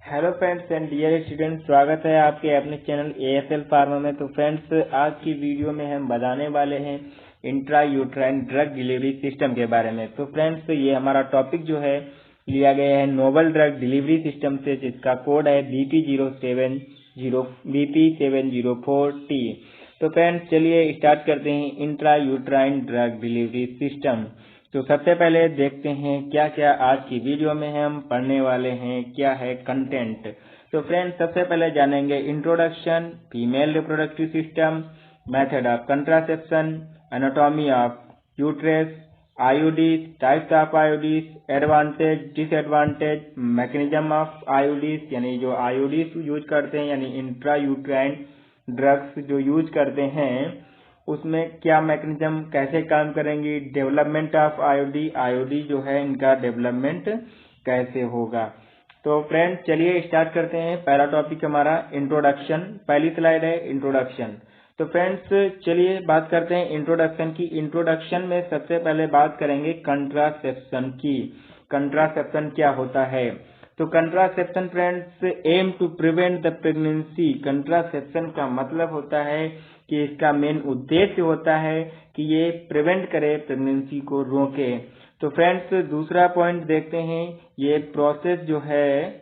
Hello friends and dear students, स्वागत है आपके अपने चैनल एएसएल फार्मा में। तो फ्रेंड्स, आज की वीडियो में हम बताने वाले हैं intra uterine drug delivery system के बारे में। तो फ्रेंड्स, ये हमारा टॉपिक जो है लिया गया है नोवल ड्रग डिलीवरी सिस्टम से, जिसका कोड है BP704T। तो फ्रेंड्स, चलिए स्टार्ट करते हैं intra uterine drug delivery system. तो सबसे पहले देखते हैं क्या क्या आज की वीडियो में हम पढ़ने वाले हैं, क्या है कंटेंट। तो फ्रेंड्स, सबसे पहले जानेंगे introduction, female reproductive system, method of contraception, anatomy of uterus, IUDs, types of IUDs, advantage disadvantage, mechanism of IUDs यानी जो आईयूडीज यूज करते हैं यानी इंट्रा यूट्राइन ड्रग्स जो यूज करते हैं उसमें क्या मैकेनिज्म कैसे काम करेंगी, डेवलपमेंट ऑफ आईओडी, आईओडी जो है इनका डेवलपमेंट कैसे होगा। तो फ्रेंड्स, चलिए स्टार्ट करते हैं। पहला टॉपिक हमारा इंट्रोडक्शन, पहली स्लाइड है इंट्रोडक्शन। तो फ्रेंड्स, चलिए बात करते हैं इंट्रोडक्शन की। इंट्रोडक्शन में सबसे पहले बात करेंगे कंट्रासेप्शन की। कंट्रासेप्शन क्या होता है? तो contraception friends, aim to prevent the pregnancy. Contraception का मतलब होता है कि इसका मेन उद्देश्य होता है कि ये प्रिवेंट करे, प्रेगनेंसी को रोके। तो फ्रेंड्स, दूसरा पॉइंट देखते हैं। ये प्रोसेस जो है,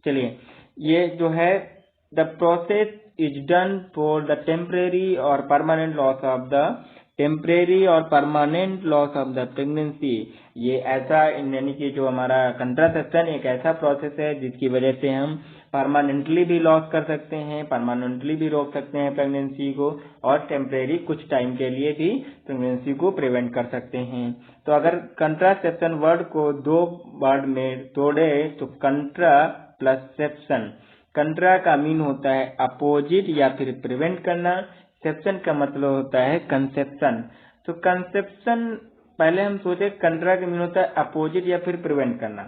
चलिए ये जो है the process is done for the temporary और permanent loss of the pregnancy. ये ऐसा यानी कि जो हमारा कंट्रासेप्शन एक ऐसा प्रोसेस है जिसकी वजह से हम परमानेंटली भी लॉस कर सकते हैं, परमानेंटली भी रोक सकते हैं प्रेगनेंसी को, और टेम्परेरी कुछ टाइम के लिए भी प्रेगनेंसी को प्रिवेंट कर सकते हैं। तो अगर कंट्रासेप्शन वर्ड को दो वर्ड में तोड़े तो कंट्रा प्लस सेप्शन। कंट्रा का मीन होता है अपोजिट या फिर प्रिवेंट करना, सेप्शन का मतलब होता है कंसेप्शन। तो कंसेप्शन पहले हम सोचे कंट्रा का मीन होता है अपोजिट या फिर प्रिवेंट करना,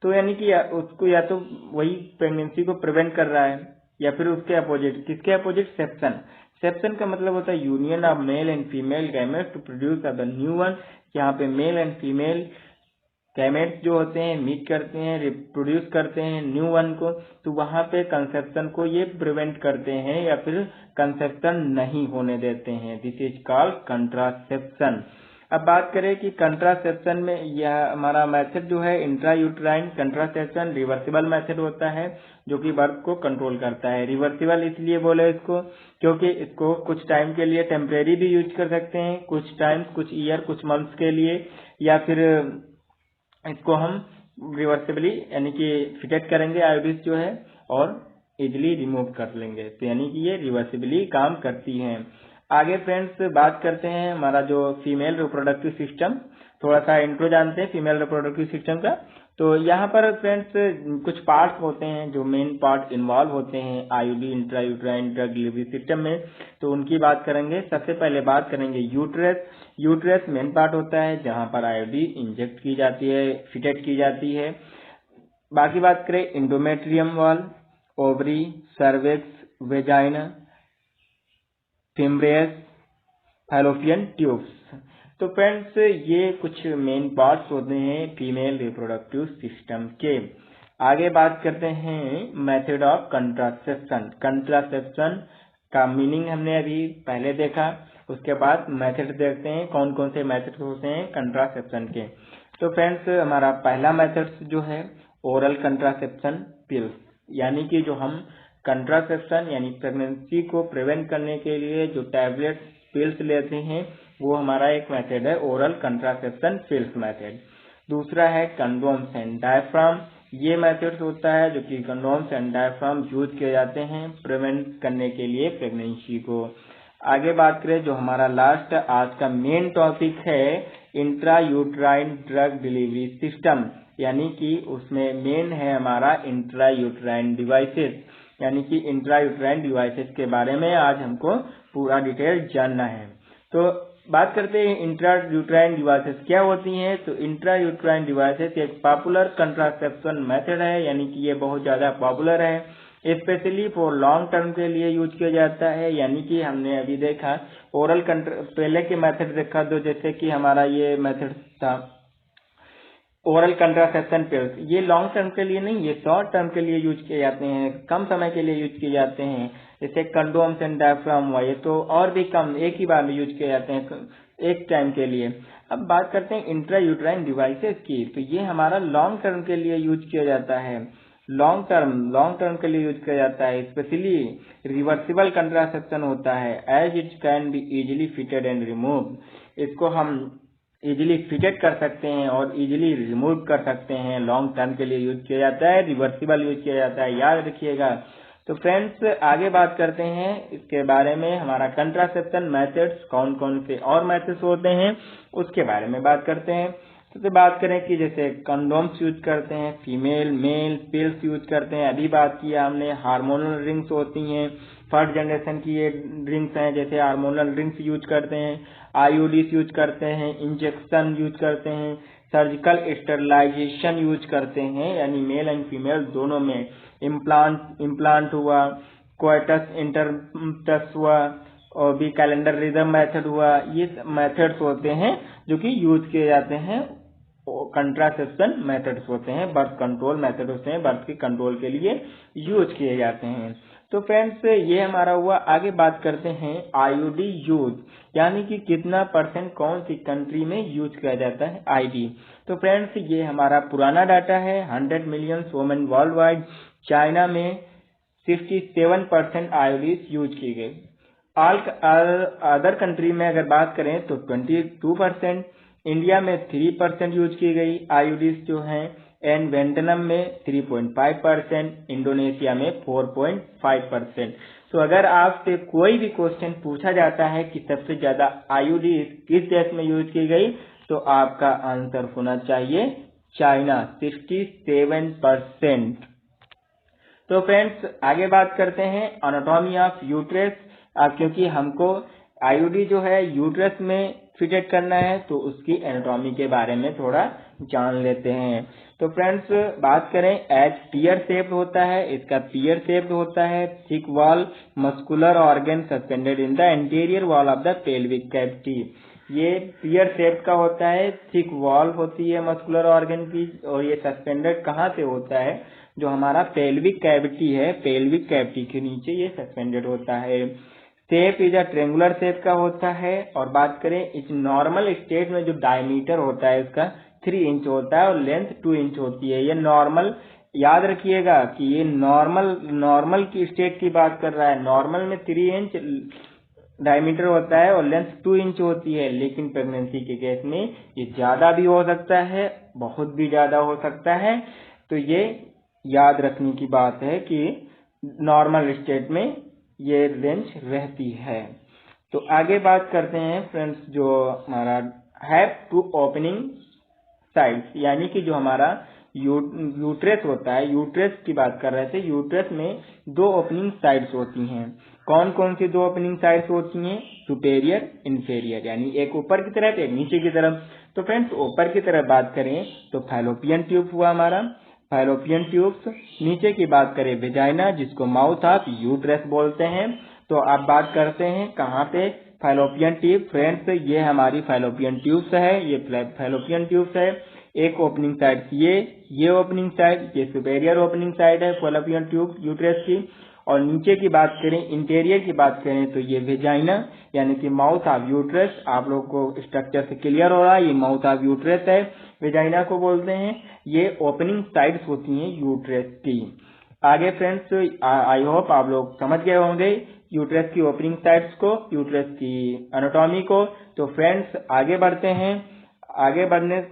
तो यानी कि उसको या तो वही प्रेगनेंसी को प्रिवेंट कर रहा है या फिर उसके अपोजिट। किसके अपोजिट? सेप्शन। सेप्शन का मतलब होता है union of male and female gametes to produce the new one. यहाँ पे मेल एंड फीमेल गैमेट्स जो होते हैं मीट करते हैं, रिप्रोड्यूस करते हैं न्यू वन को, तो वहां पे कंसेप्शन को ये प्रिवेंट करते हैं या फिर कंसेप्शन नहीं होने देते हैं। This is called contraception. अब बात करें कि कंट्रासेप्शन में यह हमारा मेथड जो है intra uterine contraception reversible method होता है जो कि बर्थ को कंट्रोल करता है। रिवर्सिबल इसलिए बोले इसको क्योंकि इसको कुछ टाइम के लिए टेम्परेरी भी यूज कर सकते हैं, कुछ टाइम, कुछ ईयर, कुछ मंथ्स के लिए, या फिर इसको हम रिवर्सिबली यानी कि फिटेट करेंगे आयोडीज जो है और इजिली रिमूव कर लेंगे, तो यानी कि ये रिवर्सिबली काम करती हैं। आगे फ्रेंड्स बात करते हैं हमारा जो फीमेल रिप्रोडक्टिव सिस्टम। थोड़ा सा इंट्रो जानते हैं फीमेल रिप्रोडक्टिव सिस्टम का। तो यहाँ पर फ्रेंड्स कुछ पार्ट होते हैं जो मेन पार्ट इन्वॉल्व होते हैं IUD intra uterine drug delivery system में, तो उनकी बात करेंगे। सबसे पहले बात करेंगे यूट्रस। यूट्रस मेन पार्ट होता है जहाँ पर आईयूडी इंजेक्ट की जाती है, फिटेड की जाती है। बाकी बात करें endometrium wall, ovary, cervix, vagina, fimbriae, fallopian tubes. तो फ्रेंड्स, ये कुछ मेन पार्ट्स होते हैं फीमेल रिप्रोडक्टिव सिस्टम के। आगे बात करते हैं मेथड ऑफ कंट्रासेप्शन। कंट्रासेप्शन का मीनिंग हमने अभी पहले देखा, उसके बाद मेथड देखते हैं कौन कौन से मेथड होते हैं कंट्रासेप्शन के। तो फ्रेंड्स, हमारा पहला मेथड जो है ओरल कंट्रासेप्शन पिल्स, यानी कि जो हम कंट्रासेप्शन यानी प्रेगनेंसी को प्रिवेंट करने के लिए जो टैबलेट पिल्स लेते हैं वो हमारा एक मेथड है ओरल कंट्रासेप्शन पिल्स मेथड। दूसरा है कंडोम्स एंड डायफ्राम। ये मेथड होता है जो कि कंडोम्स एंड डायफ्राम यूज किए जाते हैं प्रिवेंट करने के लिए प्रेगनेंसी को। आगे बात करें जो हमारा लास्ट आज का मेन टॉपिक है intra uterine drug delivery system, यानी कि उसमें मेन है हमारा इंट्रा यूट्राइन डिवाइसेस, यानी कि इंट्रा यूट्राइन डिवाइसेस के बारे में आज हमको पूरा डिटेल जानना है। तो बात करते हैं इंट्रा यूट्राइन डिवाइसेस क्या होती हैं। तो इंट्रा यूट्राइन डिवाइसेस एक पॉपुलर कंट्रासेप्शन मेथड है, यानी कि ये बहुत ज्यादा पॉपुलर है, स्पेशली फॉर लॉन्ग टर्म के लिए यूज किया जाता है। यानी कि हमने अभी देखा ओरल पहले के मेथड देखा, तो जैसे कि हमारा ये मेथड था ओरल कंट्रासेप्शन पिल्स, ये लॉन्ग टर्म के लिए नहीं, ये शॉर्ट टर्म के लिए यूज किए जाते हैं, कम समय के लिए यूज किए जाते हैं। जैसे कंडोम्स एंड डायफ्राम हुआ, ये तो और भी कम, एक ही बार में यूज किए जाते हैं एक टाइम के लिए। अब बात करते हैं इंट्रा यूट्राइन डिवाइसेस की, तो ये हमारा लॉन्ग टर्म के लिए यूज किया जाता है, लॉन्ग टर्म के लिए यूज किया जाता है। स्पेशली रिवर्सिबल कंट्रासेप्शन होता है, as it can be easily fitted and remove, इसको हम इजीली फिटेड कर सकते हैं और इजीली रिमूव कर सकते हैं। लॉन्ग टर्म के लिए यूज किया जाता है, रिवर्सिबल यूज किया जाता है, याद रखिएगा। तो फ्रेंड्स आगे बात करते हैं इसके बारे में, हमारा कंट्रासेप्शन मेथड्स कौन कौन से और मेथड्स होते हैं उसके बारे में बात करते हैं। तो बात करें कि जैसे कंडोम्स यूज करते हैं, फीमेल मेल पिल्स यूज करते हैं, अभी बात किया हमने हार्मोनल रिंग्स होती हैं, फर्स्ट जनरेशन की ये रिंग्स हैं, जैसे हार्मोनल रिंग्स यूज करते हैं, आईयूडीज यूज करते हैं, इंजेक्शन यूज करते हैं, सर्जिकल स्टेरिलाइजेशन यूज करते हैं, यानी मेल एंड फीमेल दोनों में, इम्प्लांट हुआ, कोएटस इंटरटस हुआ, और भी कैलेंडर रिदम मेथड हुआ, ये मेथड्स होते हैं जो कि यूज किए जाते हैं, कंट्रासेप्शन मेथड्स होते हैं, बर्थ कंट्रोल मेथड होते हैं, बर्थ के कंट्रोल के लिए यूज किए जाते हैं। तो फ्रेंड्स ये हमारा हुआ। आगे बात करते हैं आईयूडी यूज, यानी कि कितना % कौन सी कंट्री में यूज किया जाता है आईडी। तो फ्रेंड्स ये हमारा पुराना डाटा है, 100 million women world wide, China में 67% आईयूडीज यूज की गई। अदर कंट्री में अगर बात करें तो 22%, इंडिया में 3% यूज की गई आईयूडीज जो हैं, एंड वियतनाम में 3.5%, इंडोनेशिया में 4.5%। तो अगर आपसे कोई भी क्वेश्चन पूछा जाता है कि सबसे ज्यादा आईयूडीज किस देश में यूज की गई, तो आपका आंसर होना चाहिए चाइना, 67%। तो फ्रेंड्स आगे बात करते हैं एनाटॉमी ऑफ यूट्रस, क्योंकि हमको आईयूडी जो है यूट्रस में फिटेड करना है, तो उसकी एनाटॉमी के बारे में थोड़ा जान लेते हैं। तो फ्रेंड्स बात करें, एज पियर शेप्ड होता है, इसका पियर शेप्ड होता है, thick wall muscular organ suspended in the anterior wall of the pelvic cavity. ये पियर शेप का होता है, थिक वॉल होती है मस्कुलर ऑर्गन की, और ये सस्पेंडेड कहाँ से होता है, जो हमारा पेल्विक कैविटी है, पेल्विक कैविटी के नीचे ये सस्पेंडेड होता है। Shape is a triangular shape का होता है, और बात करें इस नॉर्मल स्टेट में जो डायमीटर होता है इसका 3 इंच होता है और लेंथ 2 इंच होती है। ये नॉर्मल, याद रखिएगा कि ये नॉर्मल की स्टेट की बात कर रहा है। नॉर्मल में 3 इंच डायमीटर होता है और लेंथ 2 इंच होती है, लेकिन प्रेगनेंसी के केस में ये ज्यादा भी हो सकता है, बहुत भी ज्यादा हो सकता है। तो ये याद रखने की बात है कि नॉर्मल स्टेट में ये रेंज रहती है। तो आगे बात करते हैं फ्रेंड्स, जो हमारा हैव टू ओपनिंग साइड्स, यानी कि जो हमारा यूट्रस होता है, यूट्रस की बात कर रहे थे, यूट्रस में 2 ओपनिंग साइड्स होती हैं। कौन कौन सी 2 ओपनिंग साइड्स होती हैं? सुपेरियर इन्फेरियर, यानी एक ऊपर की तरफ एक नीचे की तरफ। तो फ्रेंड्स ऊपर की तरफ बात करें तो फैलोपियन ट्यूब हुआ हमारा, फैलोपियन ट्यूब्स। नीचे की बात करें वेजाइना, जिसको माउथ ऑफ यूट्रस बोलते हैं। तो आप बात करते हैं कहाँ पे? Fallopian tube. फ्रेंड्स ये हमारी फैलोपियन ट्यूब्स है, ये फैलोपियन ट्यूब्स है। एक ओपनिंग साइड ये ओपनिंग साइड, ये सुपेरियर ओपनिंग साइड है फैलोपियन ट्यूब यूट्रस की। और नीचे की बात करें, इंटीरियर की बात करें, तो ये वेजाइना यानी कि माउथ ऑफ यूट्रस। आप लोग को स्ट्रक्चर से क्लियर हो रहा है, ये माउथ ऑफ यूट्रस है, वेजाइना को बोलते हैं। ये ओपनिंग साइड्स होती हैं यूट्रस की। आगे फ्रेंड्स आई होप आप लोग समझ गए होंगे यूट्रस की ओपनिंग साइड्स को, यूट्रस की एनाटॉमी को। तो फ्रेंड्स आगे बढ़ते हैं। आगे बढ़ने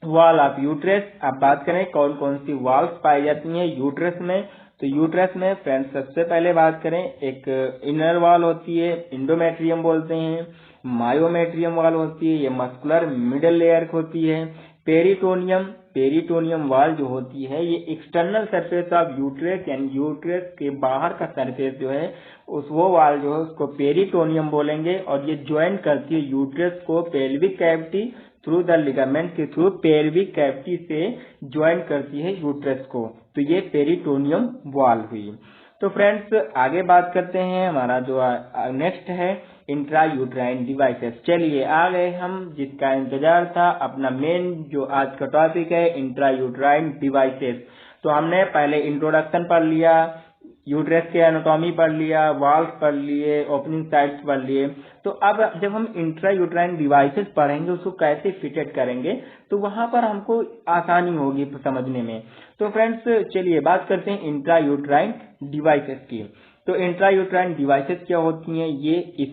वॉल ऑफ यूट्रस, आप बात करें कौन कौन सी वॉल्स पाई जाती हैं यूट्रस में। तो यूट्रस में फ्रेंड्स सबसे पहले बात करें, एक इनर वॉल होती है, इंडोमेट्रियम बोलते हैं। मायोमेट्रियम वॉल होती है, ये मस्कुलर मिडल लेयर होती है। पेरिटोनियम वॉल जो होती है, ये एक्सटर्नल सरफेस ऑफ यूट्रस, यानी यूट्रस के बाहर का सरफेस जो है वो वॉल जो है उसको पेरिटोनियम बोलेंगे। और ये ज्वाइन करती है यूट्रस को pelvic cavity through the ligament के थ्रू, पेल्विक कैविटी से ज्वाइन करती है यूट्रस को। तो ये पेरिटोनियम वॉल हुई। तो फ्रेंड्स आगे बात करते हैं, हमारा जो नेक्स्ट है इंट्रायूट्राइन डिवाइसेस। चलिए आ गए हम जिसका इंतजार था, अपना मेन जो आज का टॉपिक है इंट्रायूट्राइन डिवाइसेस। तो हमने पहले इंट्रोडक्शन पढ़ लिया, यूट्रस के एनाटॉमी पढ़ लिया, वाल्व पढ़ लिए, ओपनिंग साइट्स पढ़ लिए। तो अब जब हम इंट्रायूट्राइन डिवाइसेस पढ़ेंगे, उसको कैसे फिटेड करेंगे, तो वहां पर हमको आसानी होगी समझने में। तो फ्रेंड्स चलिए बात करते हैं इंट्रायूट्राइन डिवाइसेस की। तो इंट्रायूट्राइन डिवाइसेस क्या होती हैं? ये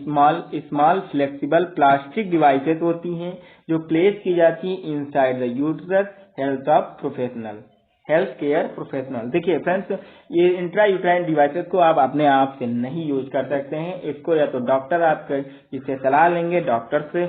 स्मॉल फ्लेक्सिबल प्लास्टिक डिवाइसेस होती हैं जो प्लेस की जाती हैं inside the uterus health care professional. देखिए फ्रेंड्स, ये इंट्रायूट्राइन डिवाइसेस को आप अपने आप से नहीं यूज कर सकते हैं, इसको या तो डॉक्टर आपके इससे सलाह लेंगे, डॉक्टर से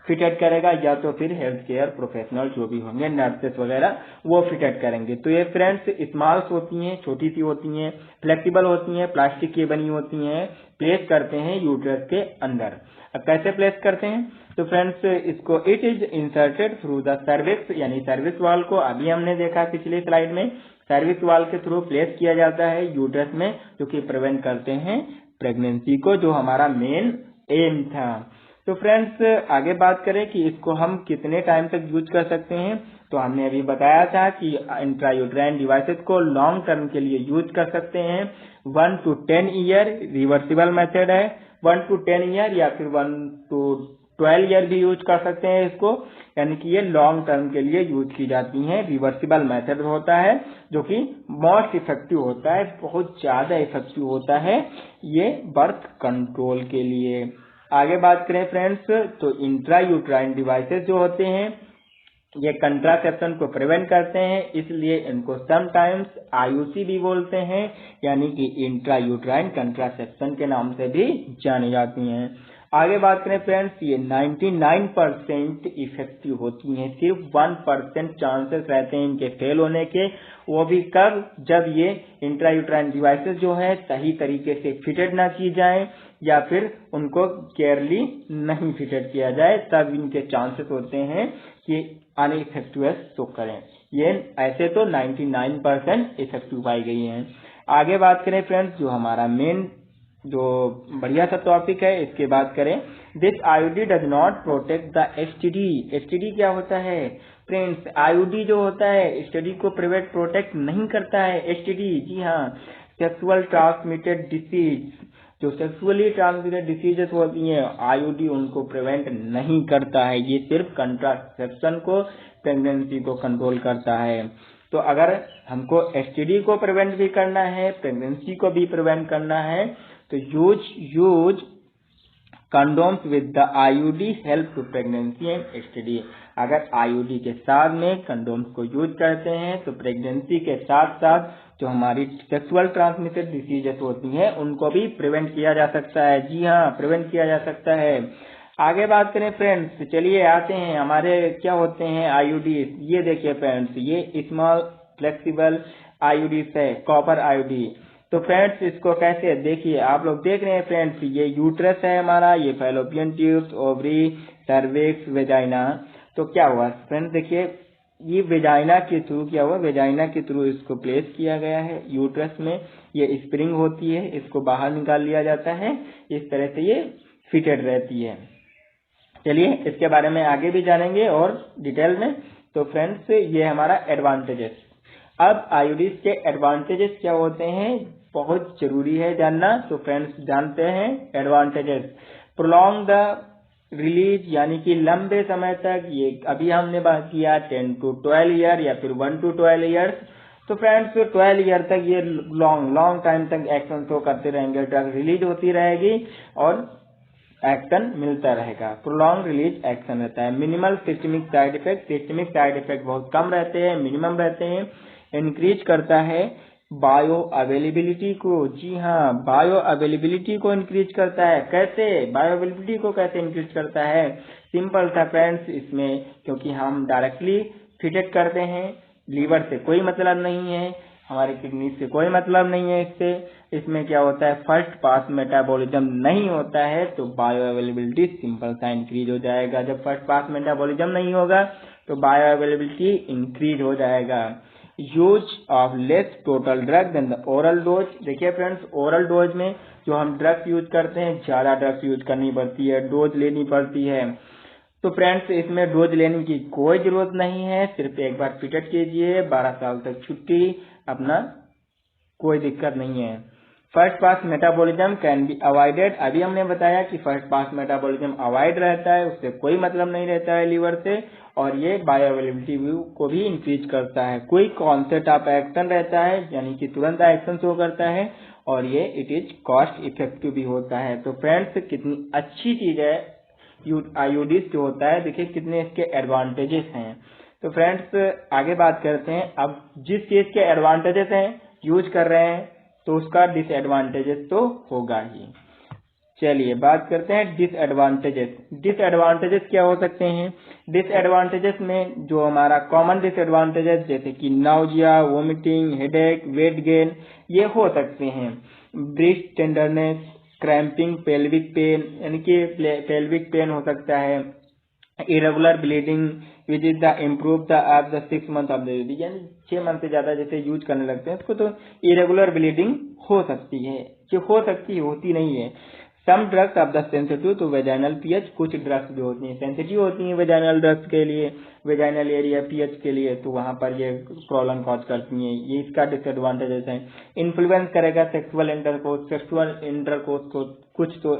फिटेड करेगा, या तो फिर हेल्थ केयर प्रोफेशनल जो भी होंगे, नर्सेस वगैरह, वो फिटेड करेंगे। तो ये फ्रेंड्स स्मॉल्स होती हैं, छोटी सी होती हैं, फ्लेक्सिबल होती हैं, प्लास्टिक की बनी होती हैं, प्लेस करते हैं यूट्रस के अंदर। अब कैसे प्लेस करते हैं? तो फ्रेंड्स इसको it is inserted through the cervix, यानी सर्विक्स वाल को अभी हमने देखा पिछले स्लाइड में, सर्विक्स वाल के थ्रू प्लेस किया जाता है यूट्रस में, जो कि प्रिवेंट करते हैं प्रेगनेंसी को, जो हमारा मेन एम था। तो फ्रेंड्स आगे बात करें कि इसको हम कितने टाइम तक यूज कर सकते हैं। तो हमने अभी बताया था कि इंट्रायूट्राइन डिवाइसेस को लॉन्ग टर्म के लिए यूज कर सकते हैं, 1 to 10 ईयर रिवर्सिबल मेथड है, 1 to 10 ईयर या फिर 1 to 12 ईयर भी यूज कर सकते हैं इसको, यानी कि ये लॉन्ग टर्म के लिए यूज की जाती हैं। रिवर्सिबल मेथड होता है जो कि मोस्ट इफेक्टिव होता है, बहुत ज्यादा इफेक्टिव होता है ये बर्थ कंट्रोल के लिए। आगे बात करें फ्रेंड्स, तो इंट्रायूट्राइन डिवाइसेस जो होते हैं ये कंट्रासेप्शन को प्रिवेंट करते हैं, इसलिए इनको समटाइम्स आईयूसी भी बोलते हैं, यानी कि इंट्रायूट्राइन कंट्रासेप्शन के नाम से भी जानी जाती हैं। आगे बात करें फ्रेंड्स, ये 99% इफेक्टिव होती हैं, सिर्फ 1% चांसेस रहते हैं इनके फेल होने के, वो भी कब? जब ये इंट्रायूट्राइन डिवाइसेस जो है सही तरीके से फिटेड ना की जाए या फिर उनको केयरली नहीं फिटेड किया जाए, तब इनके चांसेस होते हैं कि अनइफेक्टिव शो करें। ये ऐसे तो 99% इफेक्टिव पाई गई हैं। आगे बात करें फ्रेंड्स, जो हमारा मेन जो बढ़िया सा टॉपिक है, इसके बात करें, this IUD does not protect the STD. STD क्या होता है फ्रेंड्स? आईयूडी जो होता है एसटीडी को प्रोटेक्ट नहीं करता है। एसटीडी, जी हाँ, सेक्सुअल ट्रांसमिटेड डिसीज, जो सेक्सुअली ट्रांसमिटेड डिसीजेस होती हैं, आईयूडी उनको प्रिवेंट नहीं करता है, ये सिर्फ कंट्रासेप्शन को, प्रेगनेंसी को कंट्रोल करता है। तो अगर हमको एसटीडी को प्रिवेंट भी करना है, प्रेगनेंसी को भी प्रिवेंट करना है, तो use condoms with the IUD help to pregnancy and STD. अगर आईयूडी के साथ में कंडोम्स को यूज करते हैं तो प्रेगनेंसी के साथ साथ जो हमारी सेक्सुअल ट्रांसमिटेड डिसीजेस होती हैं उनको भी प्रिवेंट किया जा सकता है। जी हाँ, प्रिवेंट किया जा सकता है। आगे बात करें फ्रेंड्स, चलिए आते हैं हमारे क्या होते हैं आईयूडी। ये देखिए फ्रेंड्स, ये स्मॉल फ्लेक्सिबल आईयूडी है, कॉपर आईयूडी। तो फ्रेंड्स इसको कैसे देखिए, आप लोग देख रहे हैं फ्रेंड्स, ये यूट्रस है हमारा, ये fallopian tubes, ovary, cervix, vagina. तो क्या हुआ फ्रेंड्स, देखिए ये वेजाइना के थ्रू क्या हुआ, वेजाइना के थ्रू इसको प्लेस किया गया है यूट्रस में, ये स्प्रिंग होती है, इसको बाहर निकाल लिया जाता है, इस तरह से ये फिटेड रहती है। चलिए इसके बारे में आगे भी जानेंगे और डिटेल में। तो फ्रेंड्स ये हमारा एडवांटेजेस। अब आईयूडीज के एडवांटेजेस क्या होते हैं, बहुत जरूरी है जानना। तो फ्रेंड्स जानते हैं एडवांटेजेस। प्रोलॉन्ग द रिलीज, यानी कि लंबे समय तक, ये अभी हमने बात किया 10 to 12 ईयर या फिर 1 to 12 ईयर्स। तो फ्रेंड्स 12 ईयर तक ये लॉन्ग टाइम तक एक्शन शो करते रहेंगे, ड्रग रिलीज होती रहेगी और एक्शन मिलता रहेगा। प्रोलॉन्ग रिलीज एक्शन रहता है। Minimal systemic side effect, systemic side effect बहुत कम रहते हैं, मिनिमम रहते हैं। इंक्रीज करता है बायो अवेलेबिलिटी को, जी हाँ, बायो अवेलेबिलिटी को इंक्रीज करता है। कैसे बायो अवेलेबिलिटी को कैसे इंक्रीज करता है? सिंपल था फ्रेंड्स, इसमें क्योंकि हम डायरेक्टली फिटेड करते हैं, लीवर से कोई मतलब नहीं है, हमारी किडनी से कोई मतलब नहीं है इससे। इसमें क्या होता है, फर्स्ट पास मेटाबॉलिज्म नहीं होता है, तो बायो अवेलेबिलिटी सिंपल सा इंक्रीज हो जाएगा। जब फर्स्ट पास मेटाबॉलिज्म नहीं होगा तो बायो अवेलेबिलिटी इंक्रीज हो जाएगा। Use of less total drug than the oral dose. देखिए फ्रेंड्स, ओरल डोज में जो हम ड्रग्स यूज करते हैं, ज्यादा ड्रग्स यूज करनी पड़ती है, डोज लेनी पड़ती है। तो फ्रेंड्स, इसमें डोज लेने की कोई जरूरत नहीं है, सिर्फ एक बार पीरियड कीजिए, 12 साल तक छुट्टी, अपना कोई दिक्कत नहीं है। First pass metabolism can be avoided. अभी हमने बताया कि फर्स्ट पास मेटाबॉलिज्म अवॉइड रहता है, उससे कोई मतलब नहीं रहता है लीवर से, और ये बायोअवेलेबिलिटी को भी इंक्रीज करता है। क्विक ऑनसेट ऑफ एक्शन रहता है, यानी कि तुरंत एक्शन शो करता है, और ये इट इज कॉस्ट इफेक्टिव भी होता है। तो फ्रेंड्स, कितनी अच्छी चीज है आयोडीज जो होता है, देखिए कितने इसके एडवांटेजेस हैं। तो फ्रेंड्स, आगे बात करते हैं। अब जिस चीज के एडवांटेजेस हैं यूज कर रहे हैं, तो उसका डिसएडवांटेजेस तो होगा ही। चलिए बात करते हैं डिसएडवांटेजेस। डिसएडवांटेजेस क्या हो सकते हैं? डिसएडवांटेजेस में जो हमारा कॉमन डिसएडवांटेजेस, जैसे कि nausea, vomiting, headache, weight gain, ये हो सकते हैं। Breast tenderness, cramping, pelvic pain, यानी कि पेल्विक पेन हो सकता है। Irregular bleeding which is the improve the of the 6 month of the baby, यानी 6 मंथ से ज्यादा जैसे यूज करने लगते हैं उसको, तो इरेगुलर ब्लीडिंग हो सकती है, जो हो सकती है, होती नहीं है। Some drugs of the sensitive to vaginal pH, कुछ ड्रग्स जो होती हैं सेंसिटिव होती हैं वेजाइनल ड्रग्स के लिए, वेजाइनल एरिया पीएच के लिए, तो वहां पर ये प्रॉब्लम कॉज करती हैं। ये इसका डिसएडवांटेजेस है। इन्फ्लुएंस करेगा सेक्सुअल इंटरकोर्स को कुछ तो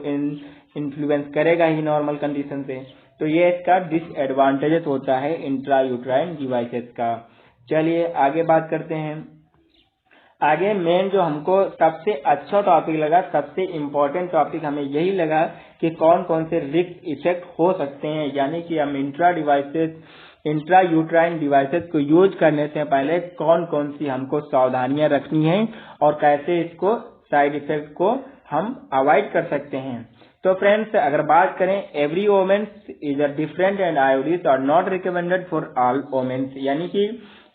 इन्फ्लुएंस करेगा ही नॉर्मल कंडीशन से, तो ये इसका डिसएडवांटेजेस होता है इंट्रायूट्राइन डिवाइसेस का। चलिए आगे बात करते हैं। आगे मेन जो हमको सबसे अच्छा टॉपिक लगा, सबसे इम्पोर्टेंट टॉपिक हमें यही लगा कि कौन कौन से रिस्क इफेक्ट हो सकते हैं, यानी कि हम इंट्रायूट्राइन डिवाइसेस को यूज करने से पहले कौन कौन सी हमको सावधानियां रखनी है और कैसे इसको साइड इफेक्ट को हम अवॉइड कर सकते हैं। तो फ्रेंड्स, अगर बात करें, every womens is a different and IUDs are not recommended for all womens, यानी कि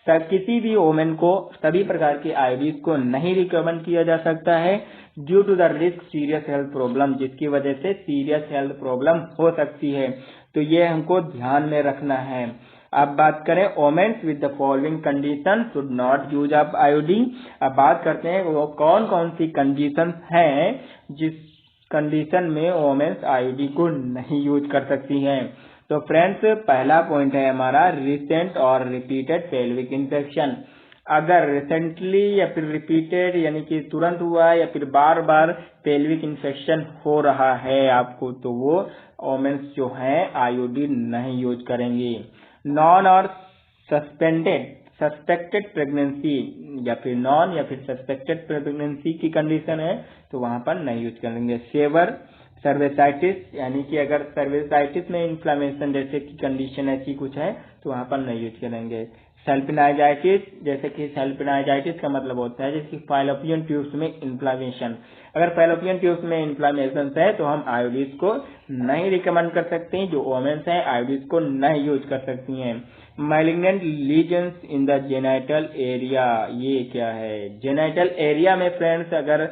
किसी भी वोमेन को सभी प्रकार के आयोडीज को नहीं रिकमेंड किया जा सकता है due to the risk serious health problem, जिसकी वजह से सीरियस हेल्थ प्रॉब्लम हो सकती है। तो ये हमको ध्यान में रखना है। अब बात करें, womens with the following condition should not use of iodine. अब बात करते हैं वो कौन कौन सी कंडीशन हैं जिस कंडीशन में वोमेन्स आयोडीन को नहीं यूज कर सकती हैं। तो फ्रेंड्स, पहला पॉइंट है हमारा रिसेंट और रिपीटेड पेल्विक इन्फेक्शन। अगर रिसेंटली या फिर रिपीटेड, यानी कि तुरंत हुआ या फिर बार बार पेल्विक इन्फेक्शन हो रहा है आपको, तो वो वोमेन्स जो हैं आयोडीन नहीं यूज करेंगी। नॉन और सस्पेक्टेड प्रेगनेंसी या फिर नॉन या फिर सस्पेक्टेड प्रेगनेंसी की कंडीशन है तो वहां पर नहीं यूज करेंगे। सर्वेसाइटिस, यानी कि अगर सर्वेसाइटिस में इन्फ्लामेशन जैसे की कंडीशन ऐसी कुछ है तो वहां पर नहीं यूज करेंगे। सेल्फिनाइजाइटिस, जैसे कि सेल्फिनाइजाइटिस का मतलब होता है जैसे फाइलोपियन ट्यूब्स में इन्फ्लामेशन। अगर फाइलोपियन ट्यूब्स में इन्फ्लामेशन है तो हम आयोडीज को नहीं रिकमेंड कर सकते हैं, जो वोमेन्स हैं आयोडीज को नहीं यूज कर सकती हैं। Malignant lesions in the genital area, ये क्या है? जेनाइटल एरिया में फ्रेंड्स अगर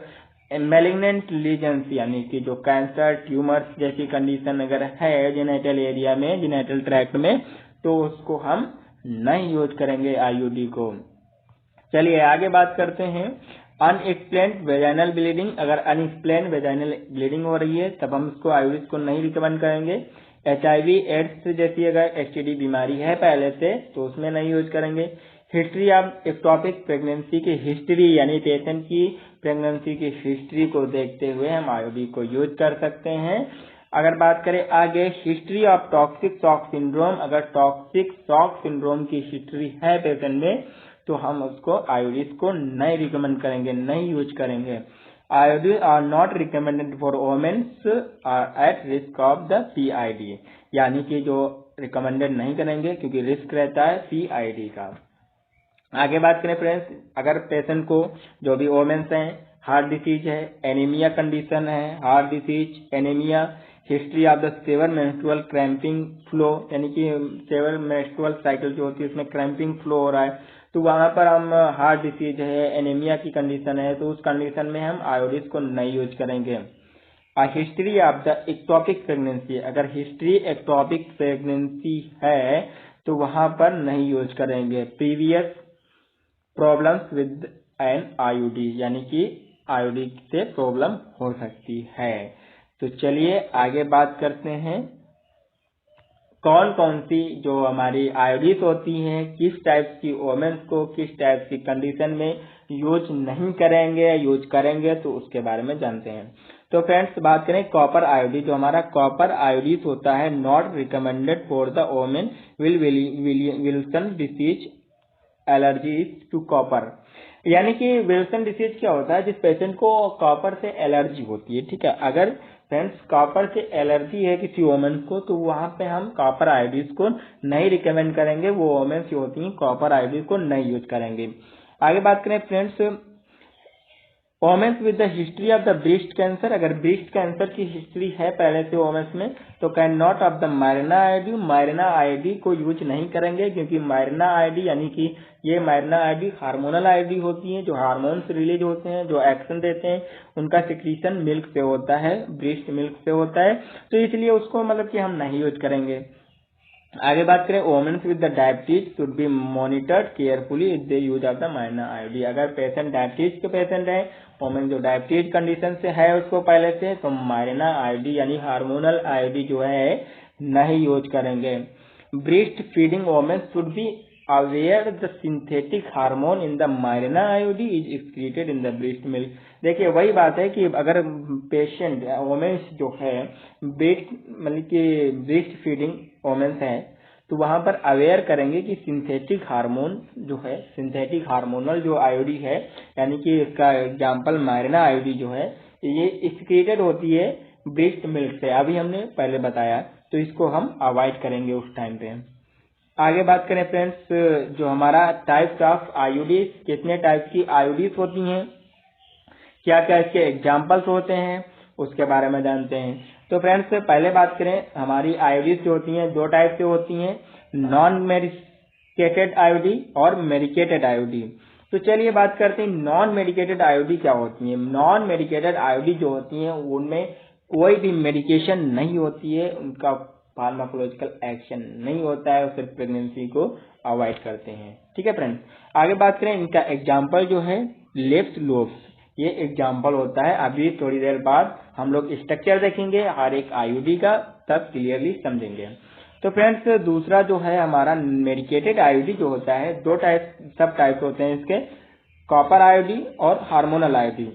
मैलिग्नेंट लीजन्स, यानी कि जो कैंसर, ट्यूमर्स जैसी कंडीशन अगर है जेनाइटल एरिया में, जेनाइटल ट्रैक्ट में, तो उसको हम नहीं यूज करेंगे आईयूडी को। चलिए आगे बात करते हैं। अनएक्सप्लेन्ड वेजाइनल ब्लीडिंग, अगर अनएक्सप्लेन वेजाइनल ब्लीडिंग हो रही है तब हम इसको आईयूडी को नहीं रिकमेंड करेंगे। HIV एड्स जैसी अगर STD बीमारी है पहले से तो उसमें नहीं यूज करेंगे। हिस्ट्री ऑफ एक्टोपिक प्रेगनेंसी की हिस्ट्री, यानी पेशेंट की प्रेगनेंसी की हिस्ट्री को देखते हुए हम आईयूडी को यूज कर सकते हैं। अगर बात करें आगे, history of toxic shock syndrome, अगर टॉक्सिक शॉक सिंड्रोम की हिस्ट्री है पेशेंट में तो हम उसको आईयूडीज को नहीं रिकमेंड करेंगे, नहीं यूज करेंगे। IUDs are not recommended for womens at risk of the PID, यानी कि जो रिकमेंडेड नहीं करेंगे क्योंकि रिस्क रहता है PID का। आगे बात करें फ्रेंड्स, अगर पेशेंट को जो भी वोमेन्स हैं हार्ट डिसीज है, एनीमिया कंडीशन है, heart disease, anaemia, history of the severe menstrual cramping flow, यानी कि सेवर मेंस्ट्रुअल साइकिल जो होती है उसमें क्रैम्पिंग फ्लो हो रहा है, तो वहां पर हम हार्ट डिसीज है, एनीमिया की कंडीशन है, तो उस कंडीशन में हम आयोडीज को नहीं यूज करेंगे। History of the ectopic pregnancy, अगर हिस्ट्री एक्टोपिक प्रेगनेंसी है तो वहां पर नहीं यूज करेंगे। Previous problems with an IUD, यानी कि आईयूडी से प्रॉब्लम हो सकती है। तो चलिए आगे बात करते हैं कौन कौन सी जो हमारी आईयूडीज होती हैं, किस टाइप की वोमेन्स को किस टाइप की कंडीशन में यूज नहीं करेंगे, यूज करेंगे, तो उसके बारे में जानते हैं। तो फ्रेंड्स बात करें कॉपर आईओडी, जो हमारा कॉपर आईओडीज होता है not recommended for the women Wilson disease allergy to copper. यानी कि विल्सन डिसीज क्या होता है, जिस पेशेंट को कॉपर से एलर्जी होती है, ठीक है, अगर फ्रेंड्स कॉपर से एलर्जी है किसी वोमेन को, तो वहां पे हम कॉपर आईओडीज को नहीं रिकमेंड करेंगे, वो वोमेन्स जो होती हैं कॉपर आईओडीज को नहीं यूज करेंगे। आगे बात करें friends womens with the history of the breast cancer, अगर ब्रेस्ट कैंसर की हिस्ट्री है पहले से वोमेन्स में, तो can not of the Mirena IUD, Mirena IUD को यूज नहीं करेंगे, क्योंकि मायरना आईडी यानी कि ये मायरना आईडी हार्मोनल आईडी होती है, जो हार्मोन्स रिलीज होते हैं, जो एक्शन देते हैं, उनका सिक्रीशन मिल्क से होता है, ब्रेस्ट मिल्क से होता है, तो इसलिए उसको मतलब कि हम नहीं यूज करेंगे। आगे बात करें womens with the diabetes should be monitored carefully if they use of the Mirena IUD. अगर पेशेंट डायबिटीज के पेशेंट है, वोमेन जो डायबिटीज कंडीशन से है उसको पहले से, तो मायरना आईडी यानी हार्मोनल आईडी जो है नहीं यूज करेंगे। Breast feeding women should be aware the synthetic hormone in the Mirena IUD is excreted in the breast milk. देखिए वही बात है कि अगर पेशेंट वोमेन्स जो है ब्रेस्ट मतलब कि ब्रेस्ट फीडिंग वोमेन्स है, तो वहां पर अवेयर करेंगे कि सिंथेटिक हार्मोन जो है, सिंथेटिक हार्मोनल जो आईओडी है, यानी कि इसका एग्जांपल मायरना आईओडी जो है, ये एक्सक्रीटेड होती है ब्रेस्ट मिल्क से, अभी हमने पहले बताया, तो इसको हम अवॉइड करेंगे उस टाइम पे। आगे बात करें फ्रेंड्स जो हमारा टाइप्स ऑफ आईओडीज, कितने टाइप की आईओडीज होती हैं, क्या क्या इसके एग्जाम्पल्स होते हैं, उसके बारे में जानते हैं। तो फ्रेंड्स पहले बात करें हमारी आईओडीज जो होती हैं दो टाइप से होती हैं, नॉन मेडिकेटेड आईओडी और मेडिकेटेड आईओडी। तो चलिए बात करते हैं नॉन मेडिकेटेड आईओडी क्या होती है। नॉन मेडिकेटेड आईओडी जो होती हैं उनमें कोई भी मेडिकेशन नहीं होती है, उनका फार्माकोलॉजिकल एक्शन नहीं होता है, सिर्फ प्रेगनेंसी को अवॉइड करते हैं, ठीक है फ्रेंड्स। आगे बात करें इनका एग्जाम्पल जो है लेफ्ट लोब्स, ये एग्जाम्पल होता है। अभी थोड़ी देर बाद हम लोग स्ट्रक्चर देखेंगे हर एक आईओडी का, तब क्लियरली समझेंगे। तो फ्रेंड्स दूसरा जो है हमारा मेडिकेटेड आईओडी जो होता है, दो सब टाइप होते हैं इसके, कॉपर आईओडी और हार्मोनल आईओडी।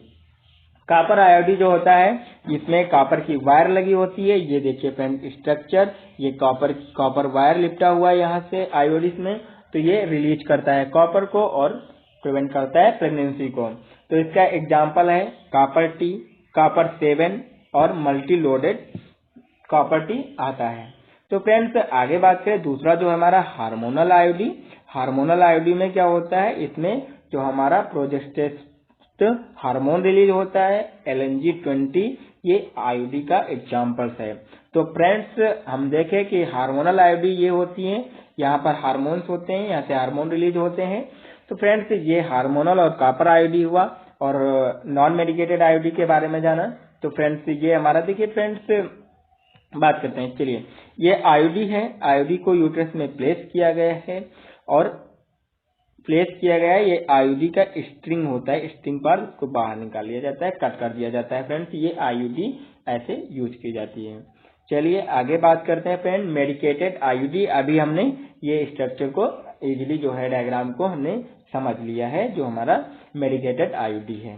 कॉपर आईओडी जो होता है इसमें कॉपर की वायर लगी होती है, ये देखिए फ्रेंड स्ट्रक्चर, ये कॉपर वायर लिपटा हुआ है यहाँ से आईओडीज में, तो ये रिलीज करता है कॉपर को और प्रिवेंट करता है प्रेगनेंसी को। तो इसका एग्जाम्पल है कॉपर टी, कॉपर 7 और मल्टी लोडेड कॉपर टी आता है। तो फ्रेंड्स आगे बात करें दूसरा जो हमारा हार्मोनल आईओडी। हार्मोनल आईओडी में क्या होता है, इसमें जो हमारा प्रोजेस्टेरोन हार्मोन रिलीज होता है, LNG-20, ये आईओडी का एग्जाम्पल्स है। तो फ्रेंड्स हम देखें कि हार्मोनल आईओडी ये होती है, यहाँ पर हार्मोन्स होते हैं, यहाँ से हार्मोन रिलीज होते हैं। तो फ्रेंड्स ये हार्मोनल और कॉपर आईओडी हुआ, और नॉन मेडिकेटेड आईओडी के बारे में जाना। तो फ्रेंड्स ये हमारा देखिए फ्रेंड्स बात करते हैं, चलिए ये आईओडी है, आईओडी को यूट्रस में प्लेस किया गया है, और प्लेस किया गया है, ये आईओडी का स्ट्रिंग होता है, स्ट्रिंग पर उसको बाहर निकाल लिया जाता है, कट कर दिया जाता है फ्रेंड्स, ये आईओडी ऐसे यूज की जाती है। चलिए आगे बात करते हैं फ्रेंड मेडिकेटेड आईओडी। अभी हमने ये स्ट्रक्चर को इजीली जो है डायग्राम को हमने समझ लिया है, जो हमारा मेडिकेटेड आईओडी है।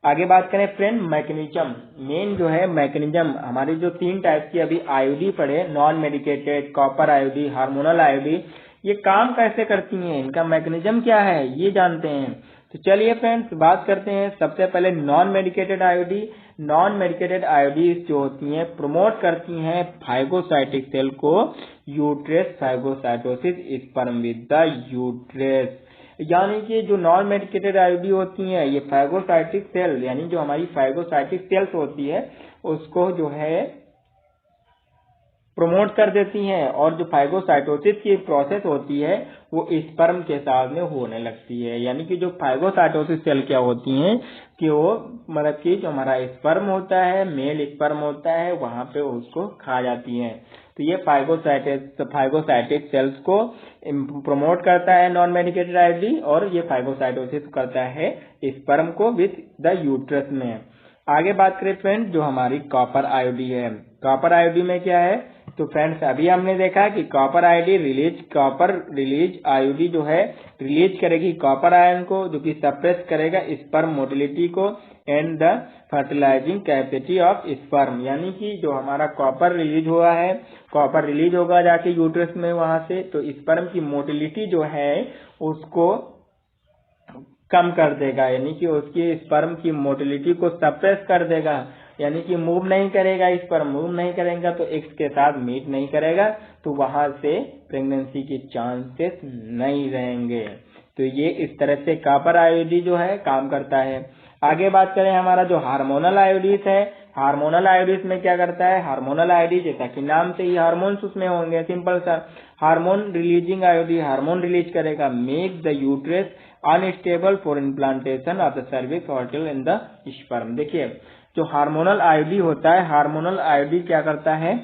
आगे बात करें फ्रेंड मैकेनिज्म, मेन जो है मैकेनिज्म, हमारी जो 3 टाइप की अभी आईओडी पढ़े, non medicated, copper IOD, hormonal IOD, ये काम कैसे करती हैं, इनका मैकेनिज्म क्या है, ये जानते हैं। तो चलिए फ्रेंड्स बात करते हैं सबसे पहले non medicated IOD. Non medicated IOD जो होती हैं प्रमोट करती हैं फाइगोसाइटिक सेल को uterus phagocytosis sperm with the uterus, यानी कि जो नॉन मेडिकेटेड आईओडी होती हैं ये फाइगोसाइटिक सेल, यानी जो हमारी फाइगोसाइटिक सेल्स होती है उसको जो है प्रमोट कर देती हैं और जो फाइगोसाइटोसिस की प्रोसेस होती है वो स्पर्म के साथ में होने लगती है। यानी कि जो फाइगोसाइटोसिस सेल क्या होती हैं कि वो मतलब कि जो हमारा स्पर्म होता है, मेल स्पर्म होता है, वहां पे उसको खा जाती हैं। तो ये फाइगोसाइटिक सेल्स को प्रमोट करता है नॉन मेडिकेटेड आईडी, और ये फाइगोसाइटोसिस करता है स्पर्म को विथ द यूट्रस में। आगे बात करें फ्रेंड्स, जो हमारी कॉपर आयोडी है, कॉपर आयोडी में क्या है, तो फ्रेंड्स अभी हमने देखा कि कॉपर रिलीज आयोडी जो है रिलीज करेगी कॉपर आयन को, जो कि सप्रेस करेगा स्पर्म मोटिलिटी को and the fertilising capacity of sperm. यानी कि जो हमारा कॉपर रिलीज हुआ है, कॉपर रिलीज होगा जाके यूट्रस में वहां से, तो स्पर्म की मोटिलिटी जो है उसको कम कर देगा, यानी कि उसकी स्पर्म की मोटिलिटी को सप्रेस कर देगा, यानी कि मूव नहीं करेगा, स्पर्म मूव नहीं करेगा तो एक्स के साथ मीट नहीं करेगा, तो वहां से प्रेगनेंसी के चांसेस नहीं रहेंगे। तो ये इस तरह से कॉपर आयोडी जो है काम करता है। आगे बात करें हमारा जो हार्मोनल आयोडीज है, हार्मोनल आयोडीज में क्या करता है, हार्मोनल आयोडीज जैसा कि नाम से ही हार्मोन्स उसमें होंगे, सिंपल सा हार्मोन रिलीजिंग आयोडी हार्मोन रिलीज करेगा, make the uterus unstable for implantation of the cervix organ in the sperm. देखिए जो हार्मोनल आयोडी होता है, हार्मोनल आयोडी क्या करता है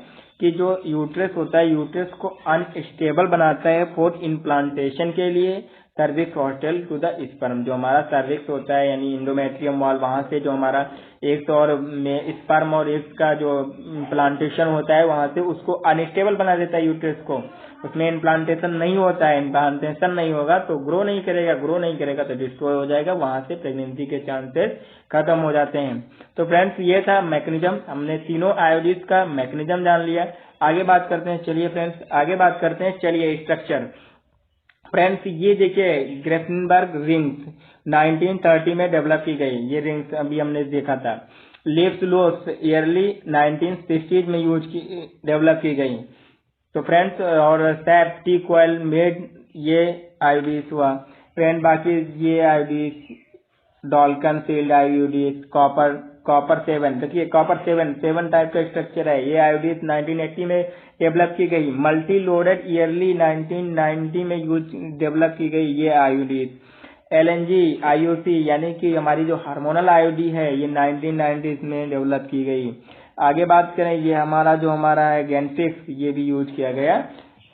कि जो यूट्रस होता है, यूट्रस को अनस्टेबल बनाता है फॉर इम्प्लांटेशन के लिए cervix hostile to the sperm. जो हमारा सर्विक्स होता है यानी इंडोमेट्रियम वॉल, वहां से जो हमारा एग्स और स्पर्म और एग्स का जो इम्प्लांटेशन होता है वहां से उसको अनस्टेबल बना देता है यूट्रस को, उसमें इम्प्लांटेशन नहीं होता है, इम्प्लांटेशन नहीं होगा तो ग्रो नहीं करेगा तो डिस्ट्रॉय हो जाएगा, वहां से प्रेगनेंसी के चांसेस खत्म हो जाते हैं। तो फ्रेंड्स ये था मैकेनिज्म, हमने तीनों आयोडीज का मैकेनिज्म जान लिया। आगे बात करते हैं, चलिए फ्रेंड्स आगे बात करते हैं, चलिए स्ट्रक्चर। फ्रेंड्स ये देखिए ग्रेफेनबर्ग रिंग्स 1930 में डेवलप की गई, ये रिंग्स अभी हमने देखा था। लिप्स लोस ईयरली 1960 में डेवलप की गई। तो फ्रेंड्स और सैप टी कॉइल मेड ये आयोडीज हुआ फ्रेंड। बाकी ये आयोडीज डॉल्कन फील्ड आयोडीज कॉपर 7, देखिए कॉपर 7 टाइप का स्ट्रक्चर है, ये आयोडीज 1980 में डेवलप की गई। मल्टी लोडेड ईयरली 1990 में डेवलप की गई ये आयोडीज। LNG IUC यानी कि हमारी जो हार्मोनल आयोडी है ये 1990s में डेवलप की गई। आगे बात करें, ये हमारा है गेंट्रिक्स, ये भी यूज किया गया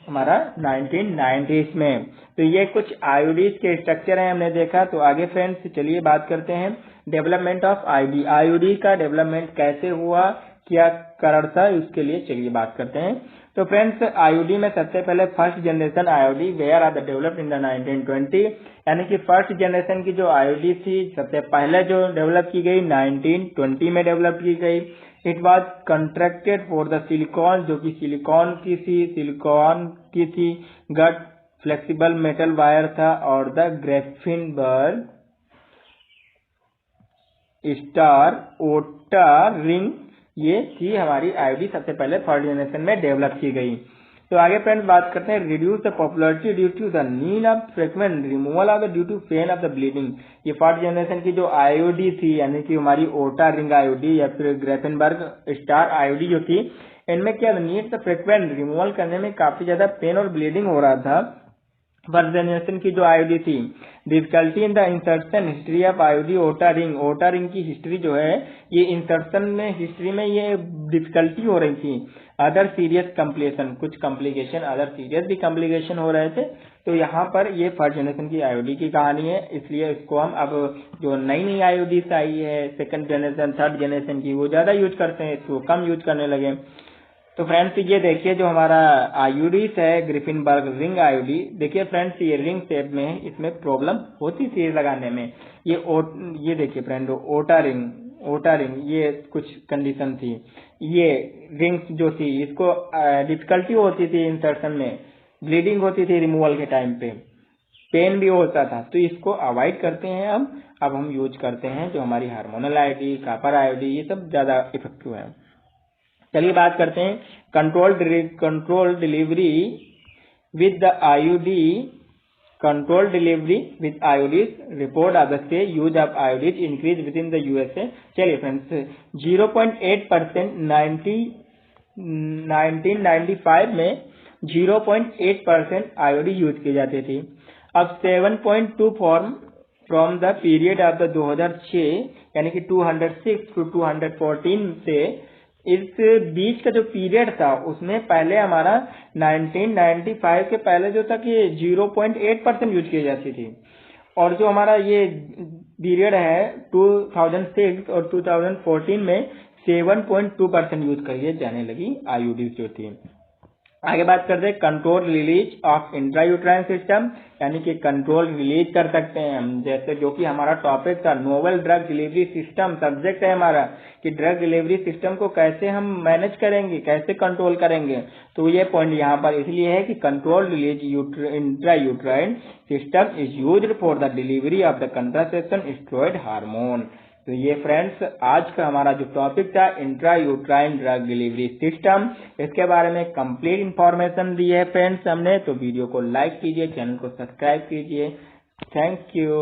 हमारा 1990s में। तो ये कुछ आयोडीज के स्ट्रक्चर हैं हमने देखा। तो आगे फ्रेंड्स चलिए बात करते हैं डेवलपमेंट ऑफ आयोडी, आयोडी का डेवलपमेंट कैसे हुआ, क्या कारण था, उसके लिए चलिए बात करते हैं। तो फ्रेंड्स आयोडी में सबसे पहले first generation IUD where are the developed in the 1920, यानी कि फर्स्ट जनरेशन की जो आयोडी थी सबसे पहले जो डेवलप की गई 1920 में डेवलप की गई। It was contracted for the silicon, जो कि सिलिकॉन की थी, गट फ्लेक्सिबल मेटल वायर था, और द ग्रेफेनबर्ग स्टार ओटा रिंग ये थी हमारी आयोडी सबसे पहले थर्ड जनरेशन में डेवलप की गई। तो आगे फ्रेंड्स बात करते हैं reduce the popularity due to the need of frequent removal of the due to pain of the bleeding. ये फोर्थ जनरेशन की जो आयोडी थी यानी कि हमारी ओटा रिंग आयोडी या फिर ग्रेफेनबर्ग स्टार आयोडी जो थी, इनमें क्या नीड द फ्रीक्वेंट रिमूवल करने में काफी ज्यादा पेन और ब्लीडिंग हो रहा था। फर्स्ट जनरेशन की जो आयोडी थी, difficulty in the insertion history of IUD ओटा रिंग की हिस्ट्री जो है ये इंसर्शन में हिस्ट्री में ये डिफिकल्टी हो रही थी। अदर सीरियस कॉम्प्लिकेशन, कुछ कॉम्प्लिकेशन अदर सीरियस भी कॉम्प्लिकेशन हो रहे थे। तो यहाँ पर ये फर्स्ट जनरेशन की आयोडी की कहानी है, इसलिए इसको हम अब जो नई आयोडीज आई है सेकंड जनरेशन थर्ड जनरेशन की वो ज्यादा यूज करते हैं, इसको कम यूज करने लगे। तो फ्रेंड्स ये देखिए जो हमारा आयोडीज है ग्रिफिनबर्ग रिंग आयोडी, देखिए फ्रेंड्स ये रिंग शेप में है, इसमें प्रॉब्लम होती थी लगाने में। ये देखिए फ्रेंड ओटा रिंग ये कुछ कंडीशन थी, ये रिंग्स जो थी इसको डिफिकल्टी होती थी इंसर्शन में, ब्लीडिंग होती थी रिमूवल के टाइम पे, पेन भी होता था। तो इसको अवॉइड करते हैं अब हम यूज करते हैं जो हमारी हार्मोनल आयोडी कॉपर आयोडी ये सब ज्यादा इफेक्टिव है। चलिए बात करते हैं control delivery with the IUD, control delivery with IUDs report of the से use of IUDs increase with in the USA। चलिए फ्रेंड्स 0.8% 1995 में 0.8% आईओडी यूज किए जाते थे। अब 7.2 form from the period of the 2006 यानी कि 206 टू 214 से इस बीच का जो पीरियड था उसमें पहले हमारा 1995 के पहले जो था कि 0.8% यूज किए जाती थी, और जो हमारा ये पीरियड है 2006 और 2014 में 7.2% यूज करी जाने लगी आईयूडी जो थी। आगे बात करते हैं control release of intrauterine system, यानी कि कंट्रोल रिलीज कर सकते हैं हम, जैसे जो कि हमारा टॉपिक था novel drug delivery system, subject है हमारा कि ड्रग डिलीवरी सिस्टम को कैसे हम मैनेज करेंगे, कैसे कंट्रोल करेंगे। तो ये पॉइंट यहाँ पर इसलिए है कि control release intrauterine system is used for the delivery of the contraception steroid hormone. तो ये फ्रेंड्स आज का हमारा जो टॉपिक था इंट्रायूट्राइन ड्रग डिलीवरी सिस्टम, इसके बारे में कंप्लीट इंफॉर्मेशन दी है फ्रेंड्स हमने। तो वीडियो को लाइक कीजिए, चैनल को सब्सक्राइब कीजिए। Thank you.